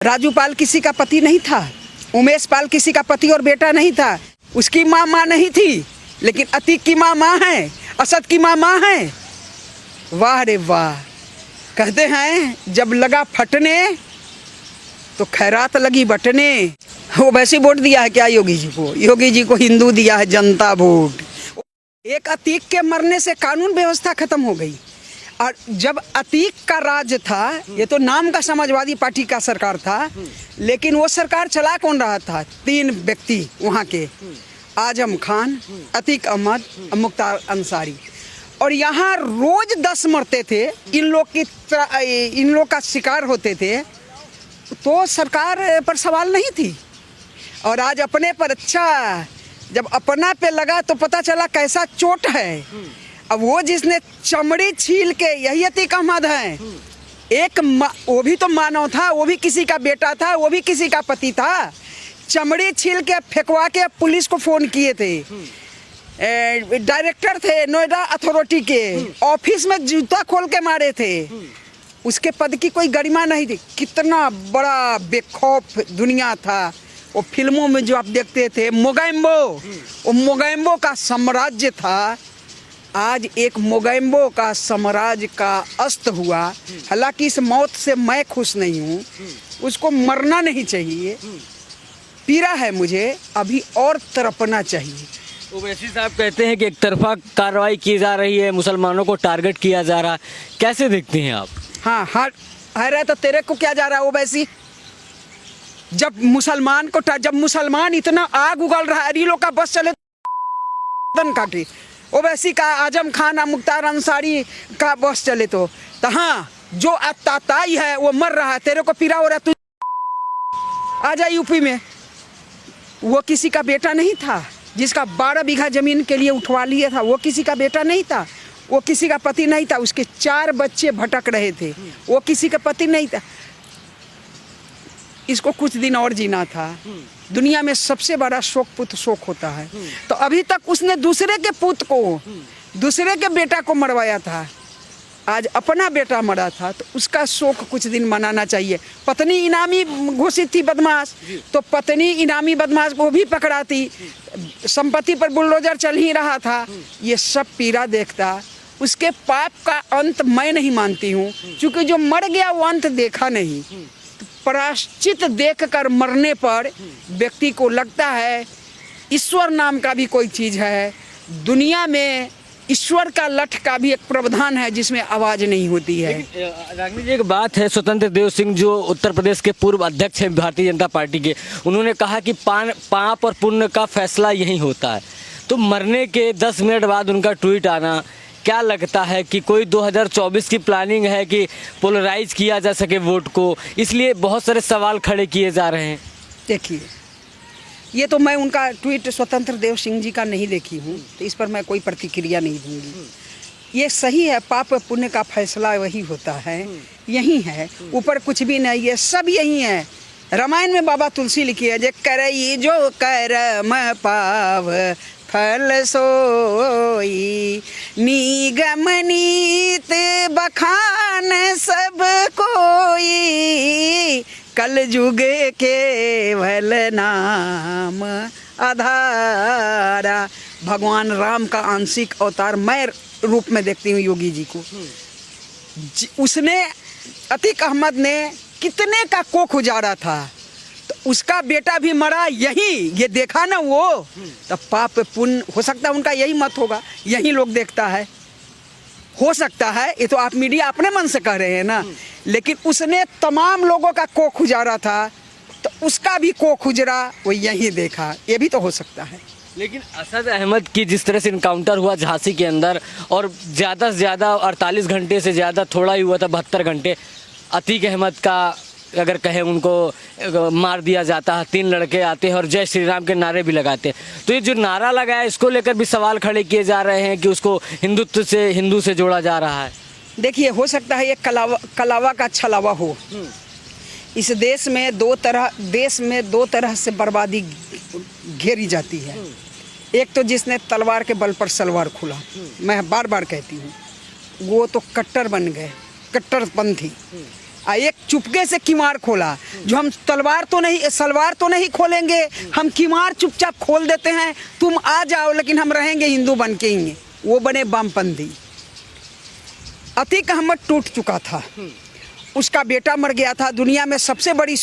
राजू पाल किसी का पति नहीं था, उमेश पाल किसी का पति और बेटा नहीं था। उसकी माँ नहीं थी, लेकिन अतीक की माँ है, असद की माँ है। वाह रे वाह। कहते हैं जब लगा फटने तो खैरात लगी बटने। वो वैसे वोट दिया है क्या योगी जी को? योगी जी को हिंदू दिया है जनता वोट। एक अतीक के मरने से कानून व्यवस्था खत्म हो गई। और जब अतीक का राज था, ये तो नाम का समाजवादी पार्टी का सरकार था, लेकिन वो सरकार चला कौन रहा था? 3 व्यक्ति वहाँ के, आजम खान, अतीक अहमद, मुख्तार अंसारी। और यहाँ रोज 10 मरते थे, इन लोग का शिकार होते थे, तो सरकार पर सवाल नहीं थी। और आज अपने पर, अच्छा जब अपना पे लगा तो पता चला कैसा चोट है। अब वो जिसने चमड़ी छील के, यही अतीक अहमद है, वो भी तो मानव था, वो भी किसी का बेटा था, वो भी किसी का पति था। चमड़ी छील के फेंकवा के पुलिस को फोन किए थे। डायरेक्टर थे नोएडा अथॉरिटी के, ऑफिस में जूता खोल के मारे थे। उसके पद की कोई गरिमा नहीं थी। कितना बड़ा बेखौफ दुनिया था। वो फिल्मों में जो आप देखते थे मोगैम्बो, वो मोगैम्बो का साम्राज्य था। आज एक मोगैम्बो का साम्राज्य का अस्त हुआ। हालांकि इस मौत से मैं खुश नहीं हूँ, उसको मरना नहीं चाहिए, पीड़ा है मुझे, अभी और तड़पना चाहिए। ओवैसी साहब कहते हैं कि एक तरफा कार्रवाई की जा रही है, मुसलमानों को टारगेट किया जा रहा है, कैसे देखते हैं आप? हाँ है तो तेरे को क्या जा रहा है ओवैसी? जब मुसलमान इतना आग उगल रहा है, लोग का बस चले काटे, ओवैसी का, आजम खान, मुख्तार अंसारी का बस चले तो हाँ, जो अत्ताताई है वो मर रहा है, तेरे को पीड़ा हो रहा है, तू आ जा यूपी में। वो किसी का बेटा नहीं था, जिसका 12 बीघा जमीन के लिए उठवा लिया था, वो किसी का बेटा नहीं था, वो किसी का पति नहीं था। उसके 4 बच्चे भटक रहे थे, वो किसी का पति नहीं था। इसको कुछ दिन और जीना था। दुनिया में सबसे बड़ा शोक पुत्र शोक होता है। तो अभी तक उसने दूसरे के पुत्र को, दूसरे के बेटा को मरवाया था, आज अपना बेटा मरा था, तो उसका शोक कुछ दिन मनाना चाहिए। पत्नी इनामी घोषित थी बदमाश, तो पत्नी इनामी बदमाश को भी पकड़ा थी, संपत्ति पर बुलडोजर चल ही रहा था। ये सब पीड़ा देखता, उसके पाप का अंत मैं नहीं मानती हूँ, क्योंकि जो मर गया वो अंत देखा नहीं। प्रायश्चित देखकर मरने पर व्यक्ति को लगता है ईश्वर नाम का भी कोई चीज है। दुनिया में ईश्वर का लठ का भी एक प्रावधान है जिसमें आवाज नहीं होती है। रागिनी जी, एक बात है, स्वतंत्र देव सिंह जो उत्तर प्रदेश के पूर्व अध्यक्ष हैं भारतीय जनता पार्टी के, उन्होंने कहा कि पाप और पुण्य का फैसला यही होता है। तो मरने के 10 मिनट बाद उनका ट्वीट आना, क्या लगता है कि कोई 2024 की प्लानिंग है कि पोलराइज किया जा सके वोट को, इसलिए बहुत सारे सवाल खड़े किए जा रहे हैं? देखिए, ये तो मैं उनका ट्वीट स्वतंत्र देव सिंह जी का नहीं देखी हूँ, तो इस पर मैं कोई प्रतिक्रिया नहीं दूंगी। ये सही है, पाप पुण्य का फैसला वही होता है, यही है, ऊपर कुछ भी नहीं है, सब यही है। रामायण में बाबा तुलसी लिखी है, जे करई जो कर्म पाव फल सोई, निगम नीत बखान सब कोई, कल युग केवल नाम आधारा। भगवान राम का आंशिक अवतार मैं रूप में देखती हूँ योगी जी को। उसने, अतीक अहमद ने कितने का कोख उजाड़ा था, तो उसका बेटा भी मरा, यही ये देखा ना वो। तब पाप पुण्य हो सकता है उनका यही मत होगा, यही लोग देखता है, हो सकता है। ये तो आप मीडिया अपने मन से कह रहे हैं ना, लेकिन उसने तमाम लोगों का कोख उजाड़ा था, तो उसका भी कोख उजड़ा, वो यही देखा, ये भी तो हो सकता है। लेकिन असद अहमद की जिस तरह से इनकाउंटर हुआ झांसी के अंदर, और ज़्यादा से ज़्यादा 48 घंटे से ज़्यादा थोड़ा ही हुआ था, 72 घंटे, अतीक अहमद का अगर कहें उनको मार दिया जाता है, 3 लड़के आते हैं और जय श्री राम के नारे भी लगाते हैं। तो ये जो नारा लगा है, इसको लेकर भी सवाल खड़े किए जा रहे हैं कि उसको हिंदू से जोड़ा जा रहा है। देखिए, हो सकता है ये कलावा का छलावा हो। इस देश में दो तरह से बर्बादी घेरी जाती है। एक तो जिसने तलवार के बल पर सलवार खुला, मैं बार बार कहती हूँ, वो तो कट्टर बन गए, कट्टरपंथी। एक चुपके से किमार खोला। जो हम सलवार तो नहीं खोलेंगे, हम किमार चुपचाप खोल देते हैं, तुम आ जाओ लेकिन हम रहेंगे हिंदू बन के ही। वो बने वामपंथी। अतीक अहमद टूट चुका था, उसका बेटा मर गया था। दुनिया में सबसे बड़ी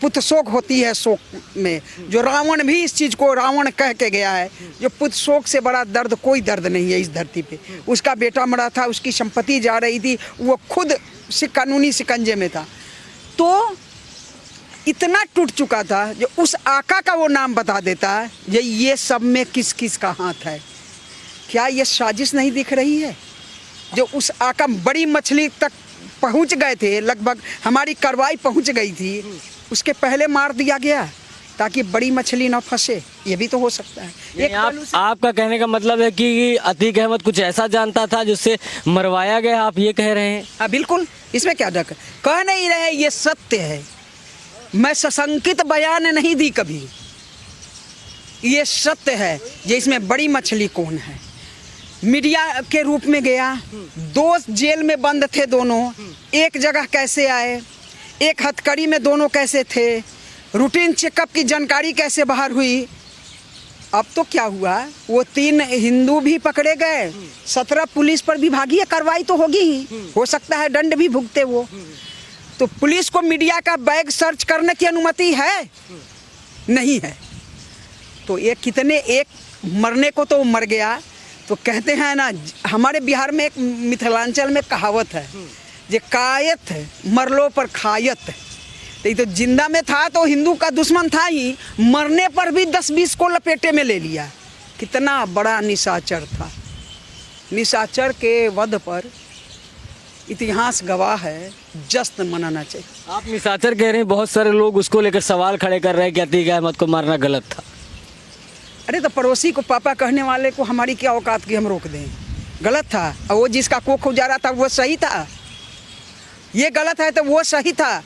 पुत्र शोक होती है, शोक में जो रावण भी इस चीज़ को रावण कह के गया है, जो पुत्र शोक से बड़ा दर्द कोई दर्द नहीं है इस धरती पे। उसका बेटा मरा था, उसकी संपत्ति जा रही थी, वो खुद कानूनी शिकंजे में था। तो इतना टूट चुका था, जो उस आका का वो नाम बता देता है, ये सब में किस किस का हाथ है। क्या ये साजिश नहीं दिख रही है? जो उस आका बड़ी मछली तक पहुंच गए थे, लगभग हमारी कार्रवाई पहुंच गई थी, उसके पहले मार दिया गया ताकि बड़ी मछली ना फंसे। ये भी तो हो सकता है। आपका कहने का मतलब है कि अतीक अहमद कुछ ऐसा जानता था जिससे मरवाया गया, आप ये कह रहे हैं? हाँ बिल्कुल, इसमें क्या डर? कह नहीं रहे, ये सत्य है। मैं सशंकित बयान नहीं दी कभी, ये सत्य है। ये इसमें बड़ी मछली कौन है? मीडिया के रूप में गया, 2 जेल में बंद थे दोनों, एक जगह कैसे आए, एक हथकड़ी में दोनों कैसे थे, रूटीन चेकअप की जानकारी कैसे बाहर हुई। अब तो क्या हुआ, वो 3 हिंदू भी पकड़े गए, 17 पुलिस पर विभागीय कार्रवाई तो होगी ही, हो सकता है दंड भी भुगते वो। तो पुलिस को मीडिया का बैग सर्च करने की अनुमति है? नहीं है। तो ये कितने, एक मरने को तो मर गया। तो कहते हैं ना, हमारे बिहार में एक मिथिलांचल में कहावत है, जे कायत मरलो पर खायत। तो ये तो जिंदा में था तो हिंदू का दुश्मन था ही, मरने पर भी 10-20 को लपेटे में ले लिया। कितना बड़ा निशाचर था। निशाचर के वध पर इतिहास गवाह है, जश्न मनाना चाहिए। आप निशाचर कह रहे हैं, बहुत सारे लोग उसको लेकर सवाल खड़े कर रहे हैं कि अतीक अहमद को मारना गलत था। अरे तो पड़ोसी को पापा कहने वाले को हमारी क्या औकात की हम रोक दें? गलत था। और वो जिसका कोख उजारा था वो सही था। ये गलत है तो वो सही था।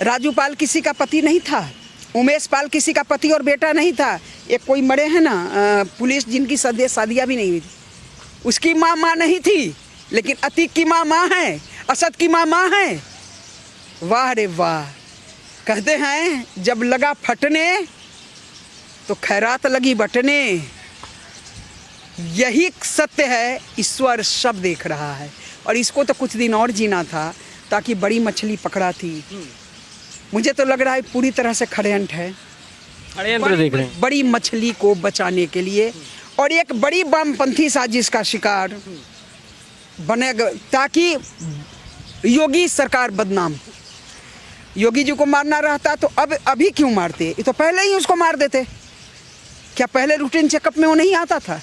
राजू पाल किसी का पति नहीं था, उमेश पाल किसी का पति और बेटा नहीं था। एक कोई मरे हैं ना पुलिस, जिनकी शादियाँ भी नहीं हुई, उसकी माँ नहीं थी, लेकिन अतीक की माँ है, असद की माँ है। वाह रे वाह। कहते हैं जब लगा फटने तो खैरात लगी बटने। यही सत्य है। ईश्वर सब देख रहा है, और इसको तो कुछ दिन और जीना था ताकि बड़ी मछली पकड़ा थी। मुझे तो लग रहा है पूरी तरह से षड्यंत्र है, षड्यंत्र देख रहे हैं बड़ी मछली को बचाने के लिए, और एक बड़ी वामपंथी साजिश का शिकार बनेगा ताकि योगी सरकार बदनाम। योगी जी को मारना रहता तो अब अभी क्यों मारते? ये तो पहले ही उसको मार देते। क्या पहले रूटीन चेकअप में वो नहीं आता था?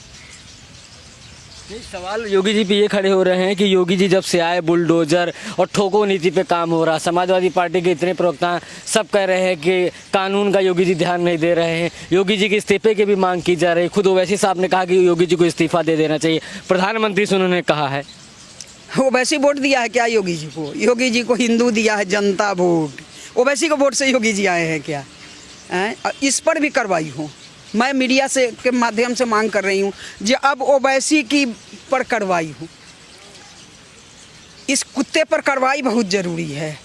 नहीं, सवाल योगी जी पे ये खड़े हो रहे हैं कि योगी जी जब से आए बुलडोजर और ठोको नीति पे काम हो रहा। समाजवादी पार्टी के इतने प्रवक्ता सब कह रहे हैं कि कानून का योगी जी ध्यान नहीं दे रहे हैं, योगी जी के इस्तीफे की भी मांग की जा रही है। खुद ओवैसी साहब ने कहा कि योगी जी को इस्तीफा दे देना चाहिए, प्रधानमंत्री से उन्होंने कहा है। ओवैसी वोट दिया है क्या योगी जी को? योगी जी को हिंदू दिया है जनता वोट। ओवैसी को वोट से योगी जी आए हैं क्या? इस पर भी कार्रवाई हो। मैं मीडिया से के माध्यम से मांग कर रही हूँ कि अब ओवैसी की पर कार्रवाई हो। इस कुत्ते पर कार्रवाई बहुत ज़रूरी है।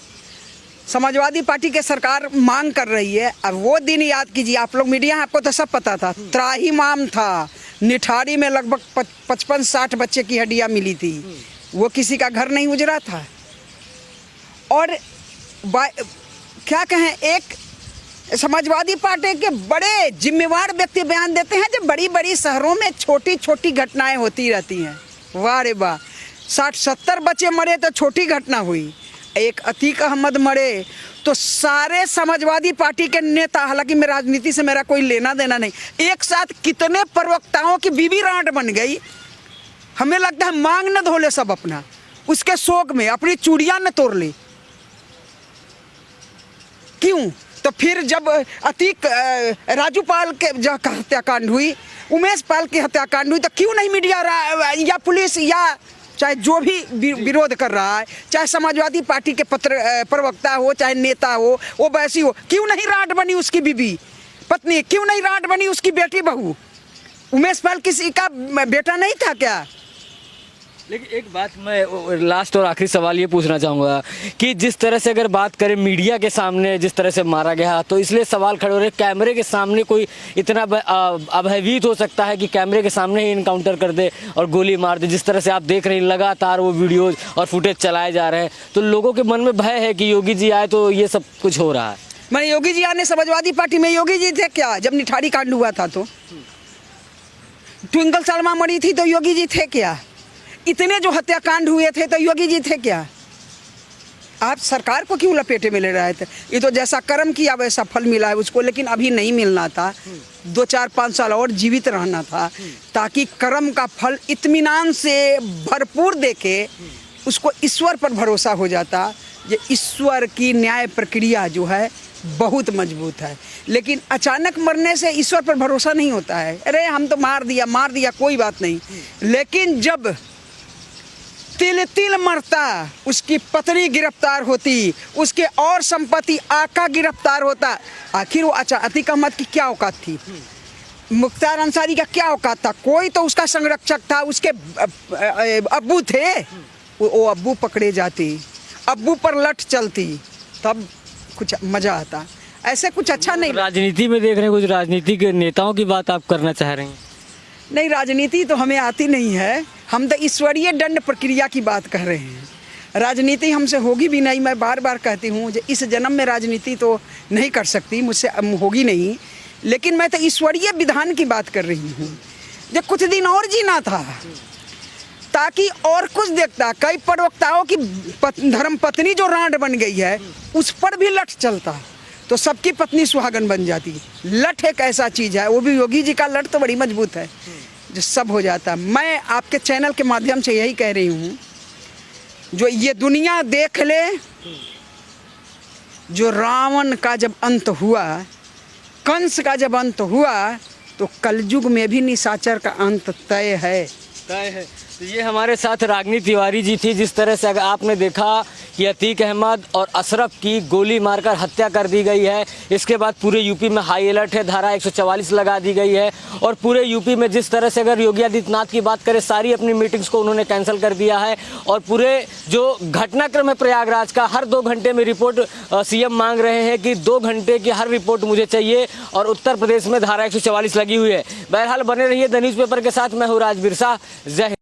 समाजवादी पार्टी के सरकार मांग कर रही है। अब वो दिन याद कीजिए, आप लोग मीडिया, आपको तो सब पता था। त्राहिमाम था, निठारी में लगभग 55-60 बच्चे की हड्डियाँ मिली थी। वो किसी का घर नहीं उजड़ा था। और क्या कहें, एक समाजवादी पार्टी के बड़े जिम्मेवार व्यक्ति बयान देते हैं जब बड़ी बड़ी शहरों में छोटी छोटी घटनाएं होती रहती हैं। वाह रे वाह, 60-70 बच्चे मरे तो छोटी घटना हुई, एक अतीक अहमद मरे तो सारे समाजवादी पार्टी के नेता, हालांकि मैं राजनीति से मेरा कोई लेना देना नहीं, एक साथ कितने प्रवक्ताओं की बीबी रांट बन गई। हमें लगता है मांग न धो ले सब अपना, उसके शोक में अपनी चूड़ियाँ न तोड़ ली। क्यों? तो फिर जब अतीक राजू पाल के हत्याकांड हुई, उमेश पाल की हत्याकांड हुई, तो क्यों नहीं मीडिया या पुलिस या चाहे जो भी विरोध कर रहा है, चाहे समाजवादी पार्टी के प्रवक्ता हो, चाहे नेता हो, वो वैसी हो, क्यों नहीं रांट बनी उसकी बीबी पत्नी? क्यों नहीं रांट बनी उसकी बेटी बहू? उमेश पाल किसी का बेटा नहीं था क्या? लेकिन एक बात मैं लास्ट और आखिरी सवाल ये पूछना चाहूँगा कि जिस तरह से अगर बात करें मीडिया के सामने जिस तरह से मारा गया तो इसलिए सवाल खड़े हो रहे कैमरे के सामने कोई इतना भयभीत हो सकता है कि कैमरे के सामने ही इनकाउंटर कर दे और गोली मार दे। जिस तरह से आप देख रहे हैं लगातार वो वीडियोज और फुटेज चलाए जा रहे हैं तो लोगों के मन में भय है कि योगी जी आए तो ये सब कुछ हो रहा है। मैंने योगी जी आने समाजवादी पार्टी में योगी जी थे क्या जब निठारी कांड हुआ था? तो ट्विंकल शर्मा मरी थी तो योगी जी थे क्या? इतने जो हत्याकांड हुए थे तो योगी जी थे क्या? आप सरकार को क्यों लपेटे में ले रहे थे? ये तो जैसा कर्म किया वैसा फल मिला है उसको, लेकिन अभी नहीं मिलना था। 2 4 5 साल और जीवित रहना था ताकि कर्म का फल इत्मीनान से भरपूर देके उसको ईश्वर पर भरोसा हो जाता। ये ईश्वर की न्याय प्रक्रिया जो है बहुत मजबूत है, लेकिन अचानक मरने से ईश्वर पर भरोसा नहीं होता है। अरे हम तो मार दिया कोई बात नहीं, लेकिन जब तिल तिल मरता, उसकी पत्नी गिरफ्तार होती, उसके और संपत्ति आका गिरफ्तार होता, आखिर वो अतीक अहमद की क्या औकात थी? मुख्तार अंसारी का क्या औकात था? कोई तो उसका संरक्षक था, उसके अब्बू थे, वो अब्बू पकड़े जाते, अब्बू पर लठ चलती, तब कुछ मजा आता। ऐसे कुछ अच्छा नहीं। राजनीति में देख रहे हैं कुछ राजनीतिक नेताओं की बात आप करना चाह रहे हैं? नहीं, राजनीति तो हमें आती नहीं है, हम तो ईश्वरीय दंड प्रक्रिया की बात कर रहे हैं। राजनीति हमसे होगी भी नहीं। मैं बार बार कहती हूँ इस जन्म में राजनीति तो नहीं कर सकती, मुझसे होगी नहीं, लेकिन मैं तो ईश्वरीय विधान की बात कर रही हूँ। जो कुछ दिन और जीना था ताकि और कुछ देखता। कई प्रवक्ताओं की धर्म पत्नी जो रांड बन गई है उस पर भी लठ चलता तो सबकी पत्नी सुहागन बन जाती। लठ एक ऐसा चीज़ है, वो भी योगी जी का लठ तो बड़ी मजबूत है जो सब हो जाता। मैं आपके चैनल के माध्यम से यही कह रही हूँ, जो ये दुनिया देख ले, जो रावण का जब अंत हुआ, कंस का जब अंत हुआ, तो कलयुग में भी निशाचर का अंत तय है। तो ये हमारे साथ रागिनी तिवारी जी थी। जिस तरह से अगर आपने देखा कि अतीक अहमद और अशरफ की गोली मारकर हत्या कर दी गई है, इसके बाद पूरे यूपी में हाई अलर्ट है, धारा 144 लगा दी गई है और पूरे यूपी में जिस तरह से अगर योगी आदित्यनाथ की बात करें, सारी अपनी मीटिंग्स को उन्होंने कैंसिल कर दिया है और पूरे जो घटनाक्रम है प्रयागराज का, हर 2 घंटे में रिपोर्ट सीएम मांग रहे हैं कि 2 घंटे की हर रिपोर्ट मुझे चाहिए और उत्तर प्रदेश में धारा 144 लगी हुई है। बहरहाल बने रहिए द न्यूज़पेपर के साथ। मैं हूँ राज बिरसा। जय हिंद।